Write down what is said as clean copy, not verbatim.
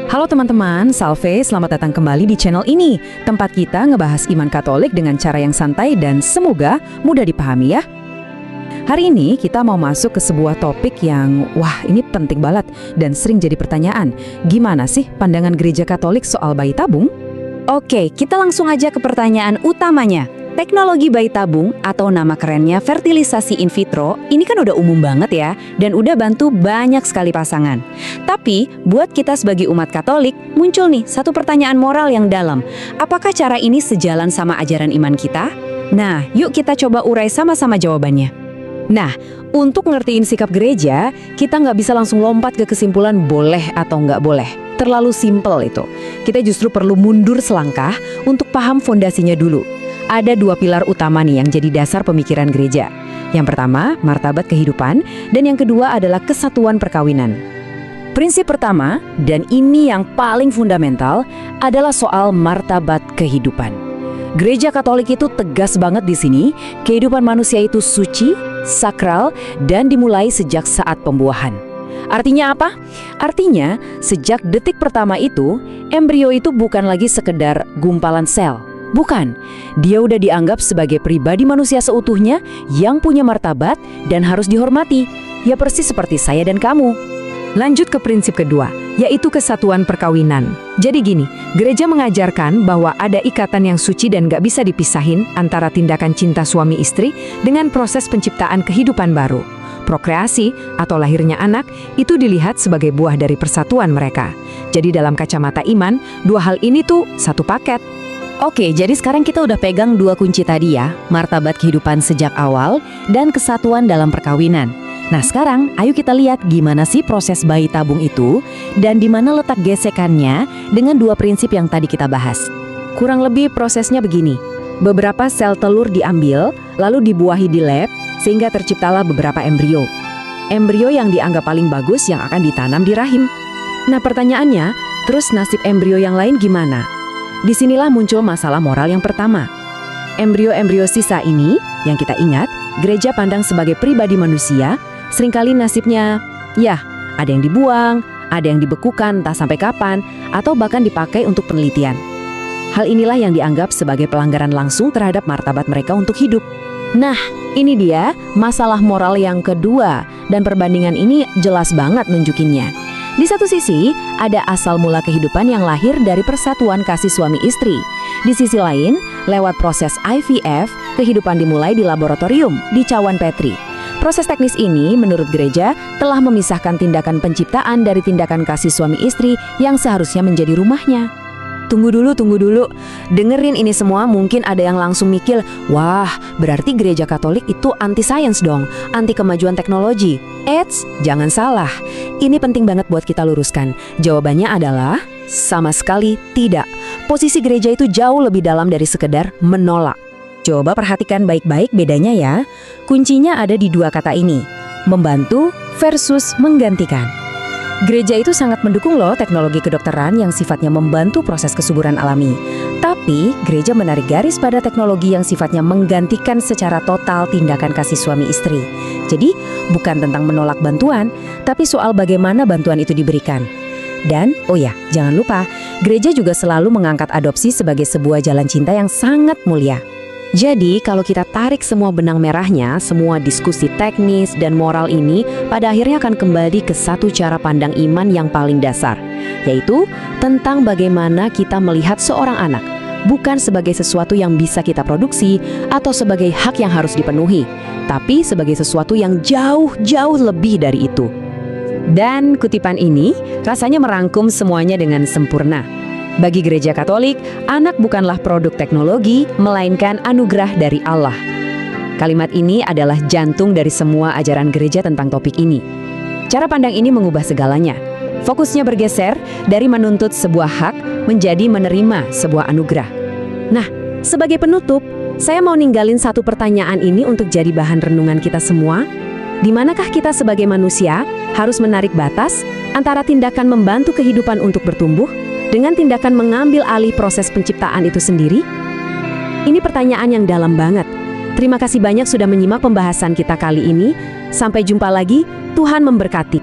Halo teman-teman, Salve, selamat datang kembali di channel ini. Tempat kita ngebahas iman Katolik dengan cara yang santai dan semoga mudah dipahami ya. Hari ini kita mau masuk ke sebuah topik yang, ini penting banget dan sering jadi pertanyaan. Gimana sih pandangan gereja Katolik soal bayi tabung? Oke, kita langsung aja ke pertanyaan utamanya. Teknologi bayi tabung atau nama kerennya fertilisasi in vitro, ini kan udah umum banget ya, dan udah bantu banyak sekali pasangan. Tapi, buat kita sebagai umat Katolik, muncul nih satu pertanyaan moral yang dalam. Apakah cara ini sejalan sama ajaran iman kita? Nah, yuk kita coba urai sama-sama jawabannya. Nah, untuk ngertiin sikap gereja, kita nggak bisa langsung lompat ke kesimpulan boleh atau nggak boleh. Terlalu simpel itu. Kita justru perlu mundur selangkah untuk paham fondasinya dulu. Ada dua pilar utama nih yang jadi dasar pemikiran gereja. Yang pertama, martabat kehidupan, dan yang kedua adalah kesatuan perkawinan. Prinsip pertama, dan ini yang paling fundamental, adalah soal martabat kehidupan. Gereja Katolik itu tegas banget di sini, kehidupan manusia itu suci, sakral, dan dimulai sejak saat pembuahan. Artinya apa? Artinya, sejak detik pertama itu, embrio itu bukan lagi sekedar gumpalan sel. Bukan, dia udah dianggap sebagai pribadi manusia seutuhnya yang punya martabat dan harus dihormati. Ya persis seperti saya dan kamu. Lanjut ke prinsip kedua, yaitu kesatuan perkawinan. Jadi gini, gereja mengajarkan bahwa ada ikatan yang suci dan gak bisa dipisahin antara tindakan cinta suami istri dengan proses penciptaan kehidupan baru. Prokreasi atau lahirnya anak itu dilihat sebagai buah dari persatuan mereka. Jadi dalam kacamata iman, dua hal ini tuh satu paket. Oke, jadi sekarang kita udah pegang dua kunci tadi ya, martabat kehidupan sejak awal dan kesatuan dalam perkawinan. Nah sekarang, ayo kita lihat gimana sih proses bayi tabung itu dan di mana letak gesekannya dengan dua prinsip yang tadi kita bahas. Kurang lebih prosesnya begini, beberapa sel telur diambil, lalu dibuahi di lab, sehingga terciptalah beberapa embrio. Embrio yang dianggap paling bagus yang akan ditanam di rahim. Nah pertanyaannya, terus nasib embrio yang lain gimana? Disinilah muncul masalah moral yang pertama. Embrio-embrio sisa ini, yang kita ingat, gereja pandang sebagai pribadi manusia, seringkali nasibnya, ada yang dibuang, ada yang dibekukan entah sampai kapan, atau bahkan dipakai untuk penelitian. Hal inilah yang dianggap sebagai pelanggaran langsung terhadap martabat mereka untuk hidup. Nah, ini dia masalah moral yang kedua, dan perbandingan ini jelas banget nunjukinnya. Di satu sisi, ada asal mula kehidupan yang lahir dari persatuan kasih suami istri. Di sisi lain, lewat proses IVF, kehidupan dimulai di laboratorium, di cawan Petri. Proses teknis ini, menurut gereja, telah memisahkan tindakan penciptaan dari tindakan kasih suami istri yang seharusnya menjadi rumahnya. Tunggu dulu. Dengerin ini semua mungkin ada yang langsung mikir, wah berarti gereja Katolik itu anti sains dong, anti kemajuan teknologi. Eits, jangan salah. Ini penting banget buat kita luruskan. Jawabannya adalah, sama sekali tidak. Posisi gereja itu jauh lebih dalam dari sekedar menolak. Coba perhatikan baik-baik bedanya ya. Kuncinya ada di dua kata ini, membantu versus menggantikan. Gereja itu sangat mendukung loh teknologi kedokteran yang sifatnya membantu proses kesuburan alami. Tapi, gereja menarik garis pada teknologi yang sifatnya menggantikan secara total tindakan kasih suami istri. Jadi, bukan tentang menolak bantuan, tapi soal bagaimana bantuan itu diberikan. Dan, jangan lupa, gereja juga selalu mengangkat adopsi sebagai sebuah jalan cinta yang sangat mulia. Jadi, kalau kita tarik semua benang merahnya, semua diskusi teknis dan moral ini pada akhirnya akan kembali ke satu cara pandang iman yang paling dasar, yaitu tentang bagaimana kita melihat seorang anak, bukan sebagai sesuatu yang bisa kita produksi atau sebagai hak yang harus dipenuhi, tapi sebagai sesuatu yang jauh lebih dari itu. Dan kutipan ini rasanya merangkum semuanya dengan sempurna. Bagi gereja Katolik, anak bukanlah produk teknologi, melainkan anugerah dari Allah. Kalimat ini adalah jantung dari semua ajaran gereja tentang topik ini. Cara pandang ini mengubah segalanya. Fokusnya bergeser dari menuntut sebuah hak menjadi menerima sebuah anugerah. Nah, sebagai penutup, saya mau ninggalin satu pertanyaan ini untuk jadi bahan renungan kita semua. Di manakah kita sebagai manusia harus menarik batas antara tindakan membantu kehidupan untuk bertumbuh dengan tindakan mengambil alih proses penciptaan itu sendiri? Ini pertanyaan yang dalam banget. Terima kasih banyak sudah menyimak pembahasan kita kali ini. Sampai jumpa lagi, Tuhan memberkati.